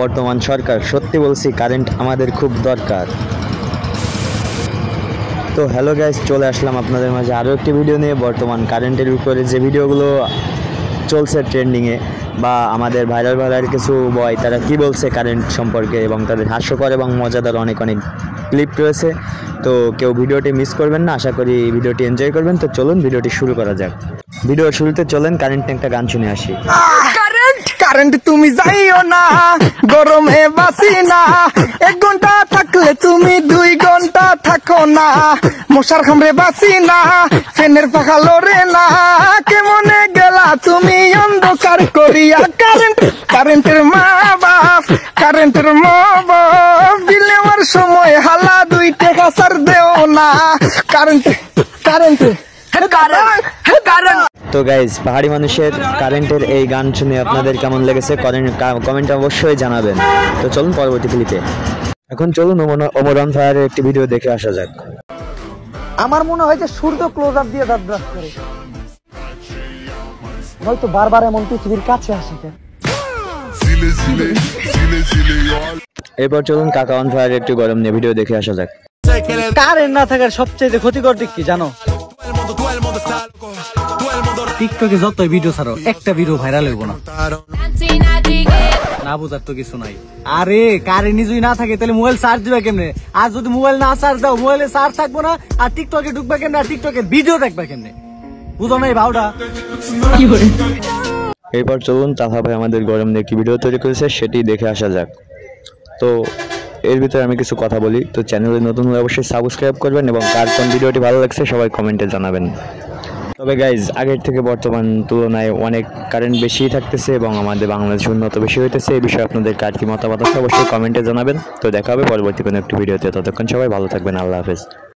বর্তমান সরকার। সত্যি বলছি, কারেন্ট আমাদের খুব দরকার। তো হ্যালো গাইস, চলে আসলাম আপনাদের মাঝে আরও একটি ভিডিও নিয়ে। বর্তমান কারেন্টের উপরে যে ভিডিওগুলো চলছে ট্রেন্ডিংয়ে, বা আমাদের ভাইরাল কিছু বয়, তারা কি বলছে কারেন্ট সম্পর্কে, এবং তাদের হাস্যকর এবং মজাদার অনেক ক্লিপ রয়েছে। তো কেউ ভিডিওটি মিস করবেন না, আশা করি ভিডিওটি এনজয় করবেন। তো চলুন ভিডিওটি শুরু করা যাক। ভিডিওর শুরুতে চলেন কারেন্ট একটা গান শুনে আসি। কারেন্ট তুমি যাইও না, গরমে বাসি না, 1 ঘন্টা থাকলে তুমি 2 ঘন্টা থাকো না, মশার খামরে বাসি না, ফ্যানের পাখা লড়ে না, কেমনে গেলা তুমি অন্ধকার করিয়া। কারেন্টের মা বাপ, কারেন্টের মা বাপ, বিলেওয়ার সময় হালা 2 টাকা সার দেও না। কারেন্ট তো গাইজ, পাহাড়ি মানুষের কারেন্টের এই গান শুনে আপনাদের কেমন লেগেছে কমেন্টে অবশ্যই জানাবেন। তো চলুন পরবর্তী ক্লিপে। এখন চলুন ওমর অন ফায়ারের একটি ভিডিও দেখে আসা যাক। আমার মনে হয় যে সূর্য ক্লোজ আপ দিয়ে দাঁত ব্রাশ করে, হয়তো বারবার এমন পৃথিবীর কাছে আসে। এরপর চলুন কাকা অন ফায়ারের একটি গরম নিয়ে ভিডিও দেখে আসা যাক। কারেন্ট না থাকার সবচেয়ে ক্ষতিকর দিক কি জানো? টিকটকে যতই ভিডিও ছাড়ো, একটা ভিডিও ভাইরাল হইব না। না বোঝার তো কিছু নাই। আরে কারেন্ট যদি না থাকে তাহলে মোবাইল চার্জ দিবে কেমনে? আর যদি মোবাইল না চার্জ দাও, মোবাইলে চার্জ থাকবো না, আর টিকটকে ঢুকবে কেমনে, আর টিকটকে ভিডিও দেখবে কেমনে? বুঝো নাই ভাওটা? এরপর চলুন তাহা ভাই আমাদের গরম নিয়ে একটি ভিডিও তৈরি করেছে, সেটি দেখে আসা যাক। তো এর ভিতরে আমি কিছু কথা বলি। তো চ্যানেলে নতুন হলে অবশ্যই সাবস্ক্রাইব করবেন, এবং কার কোন ভিডিওটি ভালো লাগছে সবাই কমেন্টে জানাবেন। তবে গাইজ, আগের থেকে বর্তমান তুলনায় অনেক কারেন্ট বেশি থাকতেছে, এবং আমাদের বাংলাদেশ উন্নত বেশি হইতেছে। এই বিষয়ে আপনাদের কার কি মতামত আছে অবশ্যই কমেন্টে জানাবেন। তো দেখা হবে পরবর্তী কোনো একটি ভিডিওতে। ততক্ষণ সবাই ভালো থাকবেন। আল্লাহ হাফেজ।